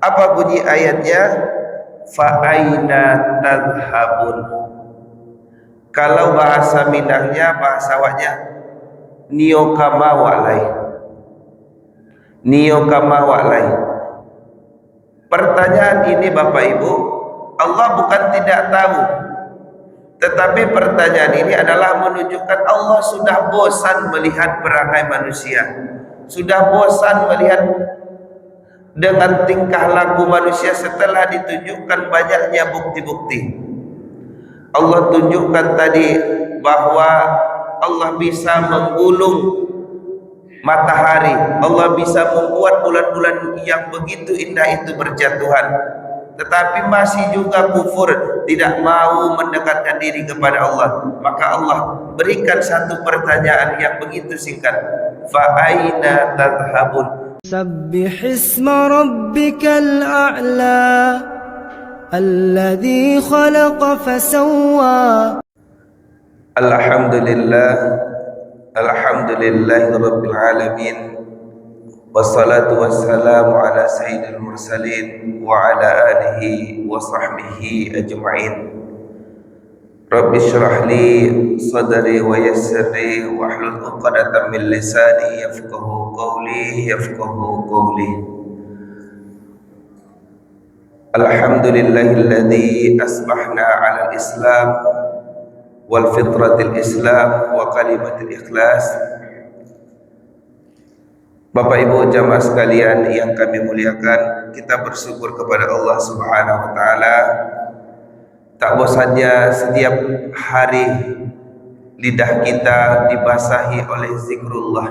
Apa bunyi ayatnya? Fa aina tadhhabun. Kalau bahasa Minangnya, bahasa Wanya, nio kama walai. Nio kama walai. Pertanyaan ini Bapak Ibu, Allah bukan tidak tahu, tetapi pertanyaan ini adalah menunjukkan Allah sudah bosan melihat perangai manusia, sudah bosan melihat dengan tingkah laku manusia setelah ditunjukkan banyaknya bukti-bukti. Allah tunjukkan tadi bahwa Allah bisa menggulung matahari, Allah bisa membuat bulan-bulan yang begitu indah itu berjatuhan, tetapi masih juga kufur, tidak mau mendekatkan diri kepada Allah. Maka Allah berikan satu pertanyaan yang begitu singkat, fa aina tadhhabun. سبح اسم ربك الأعلى الذي خلق فسوى. Alhamdulillah rabbil alamin, wassalatu wassalamu ala sayyidil mursalin wa ala alihi wa sahbihi ajma'in. Rabbi syrah li sadri wa yassir li wahlul 'uqdatam min lisani yafqahu qawli. Alhamdulillahilladzi asbahna 'alal islam wal fitratil islam wa kalimatil ikhlas. Bapak Ibu jamaah sekalian yang kami muliakan, kita bersyukur kepada Allah Subhanahu wa taala. Tak bosannya setiap hari lidah kita dibasahi oleh zikrullah,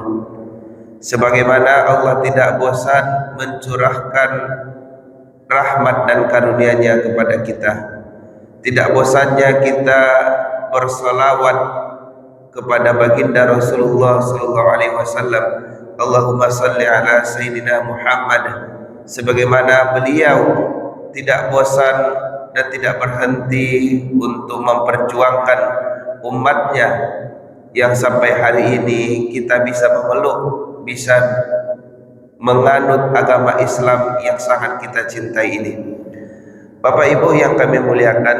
sebagaimana Allah tidak bosan mencurahkan rahmat dan karunia-Nya kepada kita. Tidak bosannya kita bersolawat kepada baginda Rasulullah sallallahu alaihi wasallam, Allahumma salli ala sayyidina Muhammad, sebagaimana beliau tidak bosan dan tidak berhenti untuk memperjuangkan umatnya, yang sampai hari ini kita bisa memeluk, bisa menganut agama Islam yang sangat kita cintai ini. Bapak Ibu yang kami muliakan,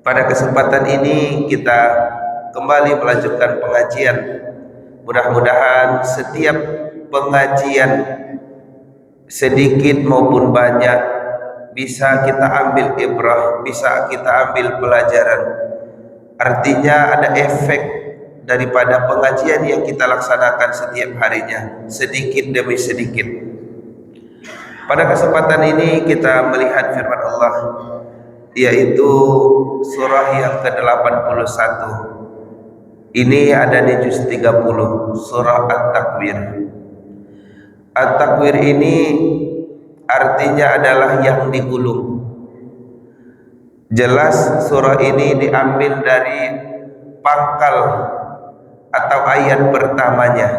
pada kesempatan ini kita kembali melanjutkan pengajian. Mudah-mudahan setiap pengajian sedikit maupun banyak bisa kita ambil ibrah, bisa kita ambil pelajaran. Artinya ada efek daripada pengajian yang kita laksanakan setiap harinya, sedikit demi sedikit. Pada kesempatan ini kita melihat firman Allah, yaitu surah yang ke-81. Ini ada di juz 30, surah At-Takwir. At-Takwir ini artinya adalah yang digulung. Jelas surah ini diambil dari pangkal atau ayat pertamanya.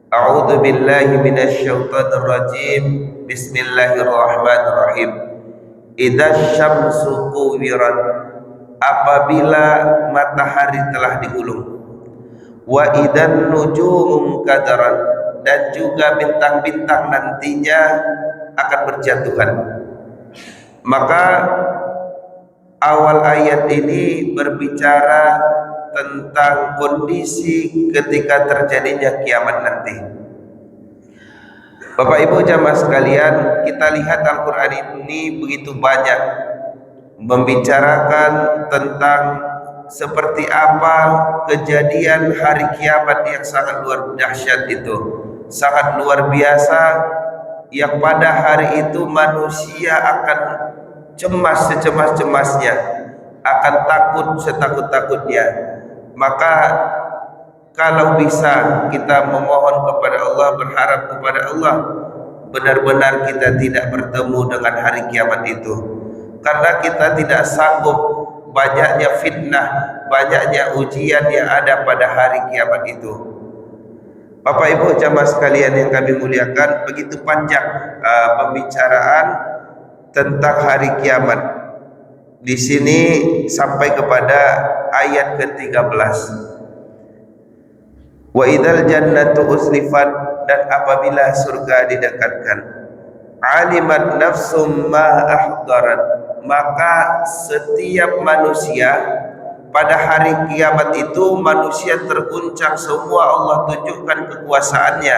A'udzu billahi minasyaitonir rajim. Bismillahirrahmanirrahim. Idza syamsu kuwirat, apabila matahari telah digulung. Wa idzan nujumu kadarat, dan juga bintang-bintang nantinya akan berjatuhan. Maka awal ayat ini berbicara tentang kondisi ketika terjadinya kiamat nanti. Bapak Ibu jamaah sekalian, kita lihat Al-Quran ini begitu banyak membicarakan tentang seperti apa kejadian hari kiamat yang sangat luar dahsyat itu, sangat luar biasa, yang pada hari itu manusia akan cemas secemas-cemasnya, akan takut setakut-takutnya. Maka kalau bisa kita memohon kepada Allah, berharap kepada Allah, benar-benar kita tidak bertemu dengan hari kiamat itu, karena kita tidak sanggup banyaknya fitnah, banyaknya ujian yang ada pada hari kiamat itu. Bapak Ibu jamaah sekalian yang kami muliakan, begitu panjang pembicaraan tentang hari kiamat. Di sini sampai kepada ayat ke-13. Wa idzal jannatu uslifat, dan apabila surga didekatkan. alimat nafsum ma ahdarat, maka setiap manusia pada hari kiamat itu manusia terguncang semua, Allah tunjukkan kekuasaannya.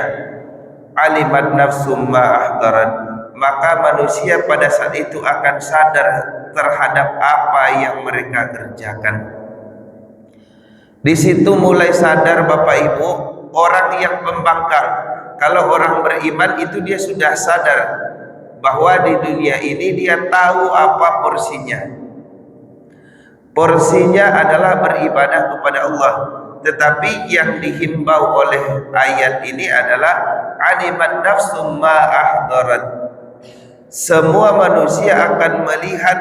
Alimat nafsum ma ahdarat, maka manusia pada saat itu akan sadar terhadap apa yang mereka kerjakan. Di situ mulai sadar Bapak Ibu, orang yang pembangkang. Kalau orang beriman itu dia sudah sadar bahwa di dunia ini dia tahu apa porsinya. Porsinya adalah beribadah kepada Allah. Tetapi yang dihimbau oleh ayat ini adalah alimat nafsum ma ahdarat. Semua manusia akan melihat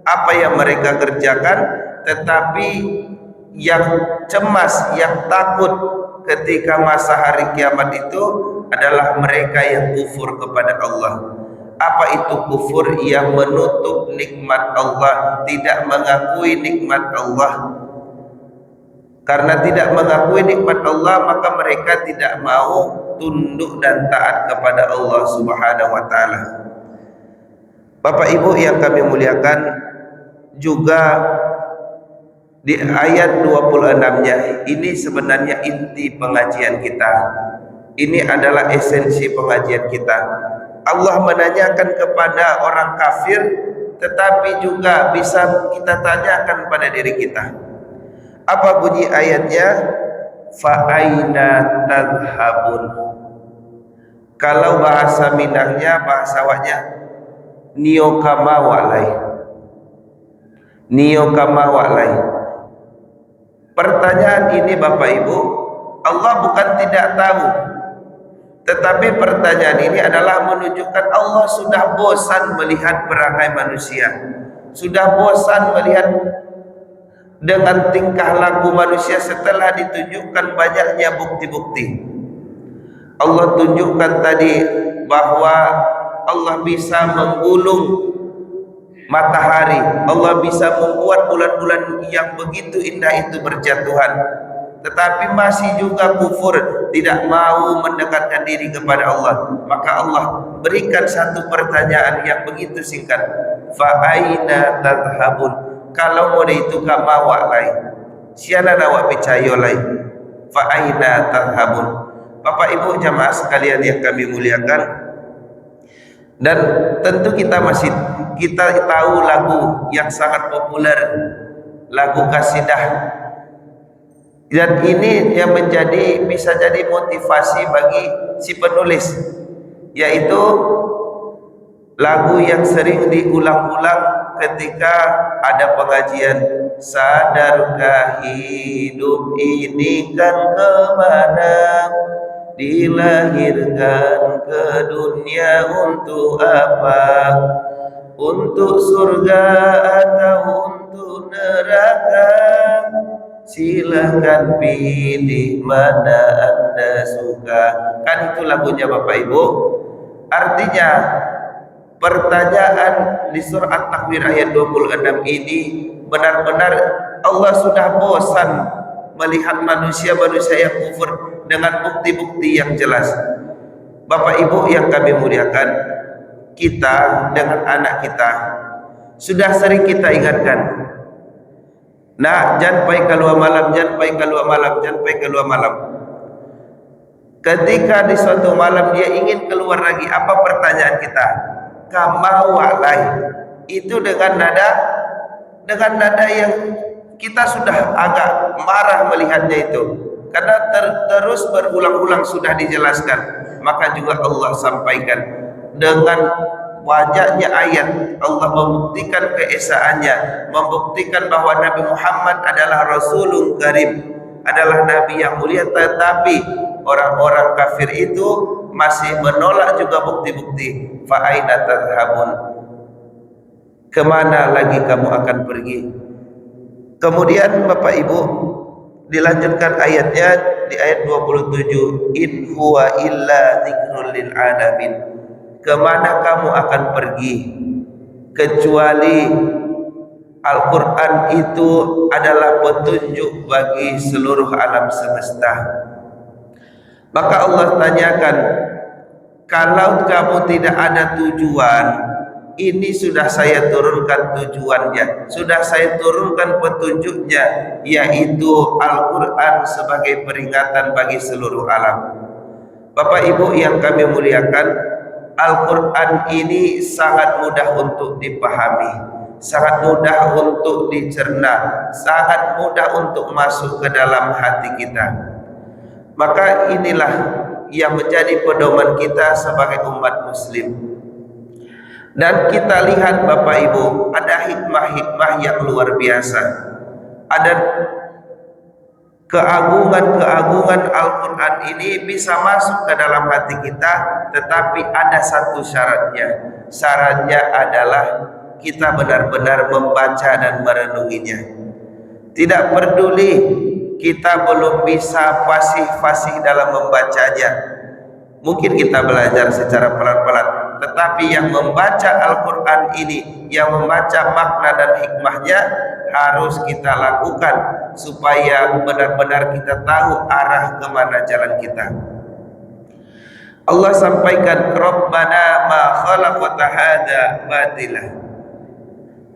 apa yang mereka kerjakan, tetapi yang cemas, yang takut ketika masa hari kiamat itu adalah mereka yang kufur kepada Allah. Apa itu kufur? Yang menutup nikmat Allah, tidak mengakui nikmat Allah. Karena tidak mengakui nikmat Allah, maka mereka tidak mau tunduk dan taat kepada Allah Subhanahu wa taala. Bapak Ibu yang kami muliakan, juga di ayat 26-nya ini sebenarnya inti pengajian kita. Ini adalah esensi pengajian kita. Allah menanyakan kepada orang kafir, tetapi juga bisa kita tanyakan pada diri kita. Apa bunyi ayatnya? Fa aina tadhhabun. Kalau bahasa Minangnya, bahasa Wanya, niyo kama walai. Niyo kama walai. Pertanyaan ini Bapak Ibu, Allah bukan tidak tahu, tetapi pertanyaan ini adalah menunjukkan Allah sudah bosan melihat perangai manusia, sudah bosan melihat dengan tingkah laku manusia setelah ditunjukkan banyaknya bukti-bukti. Allah tunjukkan tadi bahwa Allah bisa menggulung matahari, Allah bisa membuat bulan-bulan yang begitu indah itu berjatuhan, tetapi masih juga kufur, tidak mau mendekatkan diri kepada Allah. Maka Allah berikan satu pertanyaan yang begitu singkat, fa aina tadhhabun. Kalau mau itu kama walai, siana nawak percaya lai, fa aina tadhhabun. Bapak Ibu jamaah sekalian yang kami muliakan, dan tentu kita tahu lagu yang sangat populer, lagu kasidah, dan ini yang bisa jadi motivasi bagi si penulis, yaitu lagu yang sering diulang-ulang ketika ada pengajian. Sadarkah hidup ini kan kemana, dilahirkan ke dunia untuk apa? Untuk surga atau untuk neraka? Silahkan pilih mana Anda suka. Kan itu lagunya Bapak Ibu. Artinya pertanyaan di surah At-Takwir ayat 26 ini benar-benar Allah sudah bosan melihat manusia-manusia yang kufur dengan bukti-bukti yang jelas. Bapak Ibu yang kami muliakan, kita dengan anak kita sudah sering kita ingatkan, nah jangan pai keluar malam, jangan pai keluar malam, jangan pai keluar malam. Ketika di suatu malam dia ingin keluar lagi, apa pertanyaan kita? Kama walai. Itu dengan nada yang kita sudah agak marah melihatnya itu, karena terus berulang-ulang sudah dijelaskan. Maka juga Allah sampaikan dengan wajahnya ayat, Allah membuktikan keesaannya, membuktikan bahwa Nabi Muhammad adalah Rasulun Karim, adalah Nabi yang mulia. Tetapi orang-orang kafir itu masih menolak juga bukti-bukti. Fa aina tadhhabun, kemana lagi kamu akan pergi? Kemudian Bapak Ibu dilanjutkan ayatnya di ayat 27, in huwa illa dzikrul lil alamin. Kemana kamu akan pergi kecuali Al-Quran itu adalah petunjuk bagi seluruh alam semesta. Maka Allah tanyakan, Kalau kamu tidak ada tujuan, ini sudah saya turunkan tujuannya, sudah saya turunkan petunjuknya, yaitu Al-Quran sebagai peringatan bagi seluruh alam. Bapak Ibu yang kami muliakan, Al-Quran ini sangat mudah untuk dipahami, sangat mudah untuk dicerna, sangat mudah untuk masuk ke dalam hati kita. Maka inilah yang menjadi pedoman kita sebagai umat muslim. Dan kita lihat Bapak Ibu, ada hikmah-hikmah yang luar biasa, ada keagungan-keagungan Al-Quran ini bisa masuk ke dalam hati kita, tetapi ada satu syaratnya. Syaratnya adalah kita benar-benar membaca dan merenunginya. Tidak peduli kita belum bisa fasih-fasih dalam membacanya. Mungkin kita belajar secara pelan-pelan, tetapi yang membaca Al-Quran ini, yang membaca makna dan hikmahnya harus kita lakukan supaya benar-benar kita tahu arah kemana jalan kita. Allah sampaikan, Rabbana ma khalaqta hadza batila,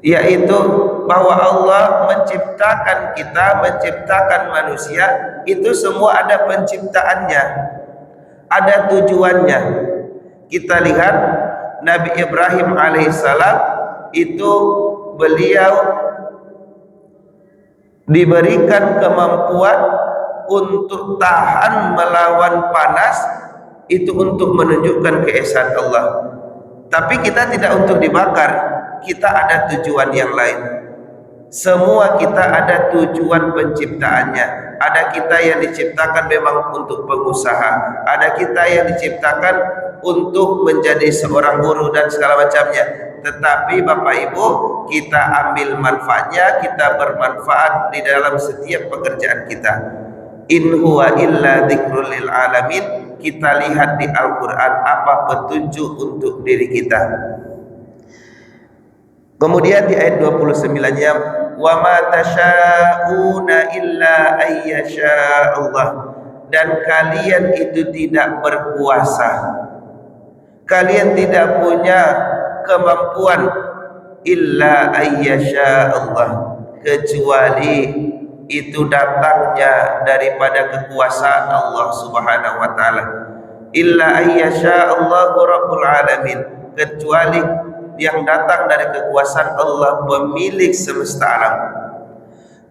yaitu bahwa Allah menciptakan kita, menciptakan manusia, itu semua ada penciptaannya, ada tujuannya. Kita lihat Nabi Ibrahim alaihissalam itu beliau diberikan kemampuan untuk tahan melawan panas, itu untuk menunjukkan keesaan Allah. Tapi kita tidak untuk dibakar, kita ada tujuan yang lain. Semua kita ada tujuan penciptaannya. Ada kita yang diciptakan memang untuk pengusaha, ada kita yang diciptakan untuk menjadi seorang guru dan segala macamnya. Tetapi Bapak Ibu, kita ambil manfaatnya, kita bermanfaat di dalam setiap pekerjaan kita. In huwa illa dzikrul lil alamin. Kita lihat di Al-Quran apa petunjuk untuk diri kita. Kemudian di ayat 29-nya, wa ma tasyauna illa ayyasha Allah, dan kalian itu tidak berkuasa, kalian tidak punya kemampuan illa ayyasha Allah, kecuali itu datangnya daripada kekuasaan Allah Subhanahu wa taala. Illa ayyasha Allahu rabbul alamin, kecuali yang datang dari kekuasaan Allah pemilik semesta alam.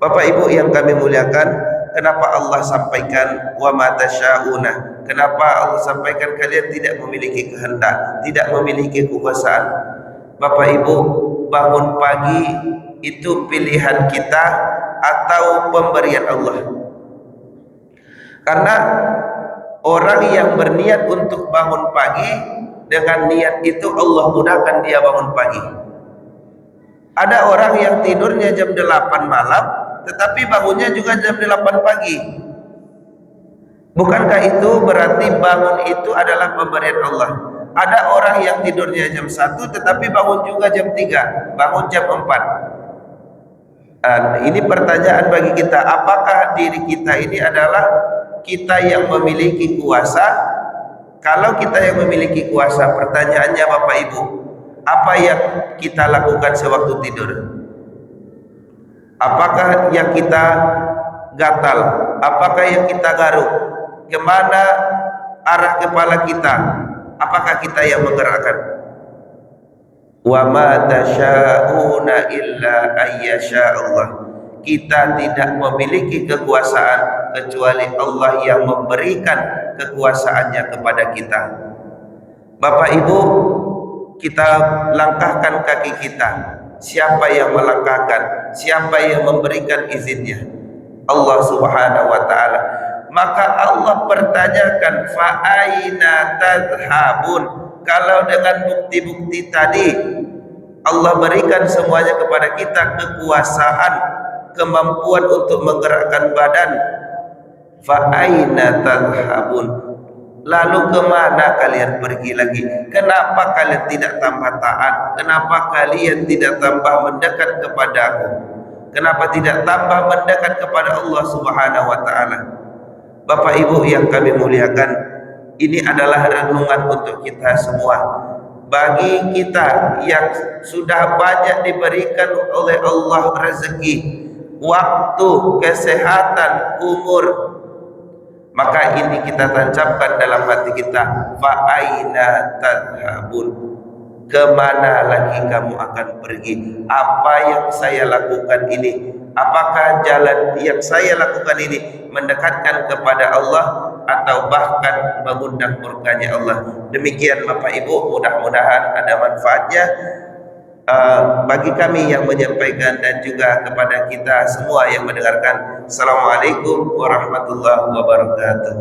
Bapak Ibu yang kami muliakan, kenapa Allah sampaikan wa ma tasyauna? Kenapa Allah sampaikan kalian tidak memiliki kehendak, tidak memiliki kekuasaan? Bapak Ibu, bangun pagi itu pilihan kita atau pemberian Allah? Karena orang yang berniat untuk bangun pagi, dengan niat itu Allah mudahkan dia bangun pagi. Ada orang yang tidurnya jam 8 malam, tetapi bangunnya juga jam 8 pagi. Bukankah itu berarti bangun itu adalah pemberian Allah? Ada orang yang tidurnya jam 1 tetapi bangun juga jam 3, bangun jam 4. Dan ini pertanyaan bagi kita, apakah diri kita ini adalah kita yang memiliki kuasa? Kalau kita yang memiliki kuasa, pertanyaannya Bapak Ibu, apa yang kita lakukan sewaktu tidur? Apakah yang kita gatal? Apakah yang kita garuk? Kemana arah kepala kita? Apakah kita yang menggerakkan? Wa ma tasyauna illa ayyasha Allah. Kita tidak memiliki kekuasaan kecuali Allah yang memberikan kekuasaannya kepada kita. Bapak Ibu, kita langkahkan kaki kita. Siapa yang melangkahkan? Siapa yang memberikan izinnya? Allah Subhanahu wa taala. Maka Allah pertanyakan, fa aina tadhhabun? Kalau dengan bukti-bukti tadi Allah berikan semuanya kepada kita, kekuasaan, kemampuan untuk menggerakkan badan, fa aina tadhhabun? Lalu kemana kalian pergi lagi? Kenapa kalian tidak tambah taat? Kenapa kalian tidak tambah mendekat kepada Aku? Kenapa tidak tambah mendekat kepada Allah Subhanahu wa taala? Bapak Ibu yang kami muliakan, Ini adalah renungan untuk kita semua. Bagi kita yang sudah banyak diberikan oleh Allah rezeki, waktu, kesehatan, umur, maka ini kita tancapkan dalam hati kita, fa aina tadhhabun, kemana lagi kamu akan pergi? Apa yang saya lakukan ini, apakah jalan yang saya lakukan ini mendekatkan kepada Allah atau bahkan mengundang murkanya Allah? Demikian Bapak Ibu, mudah-mudahan ada manfaatnya bagi kami yang menyampaikan dan juga kepada kita semua yang mendengarkan. Assalamualaikum warahmatullahi wabarakatuh.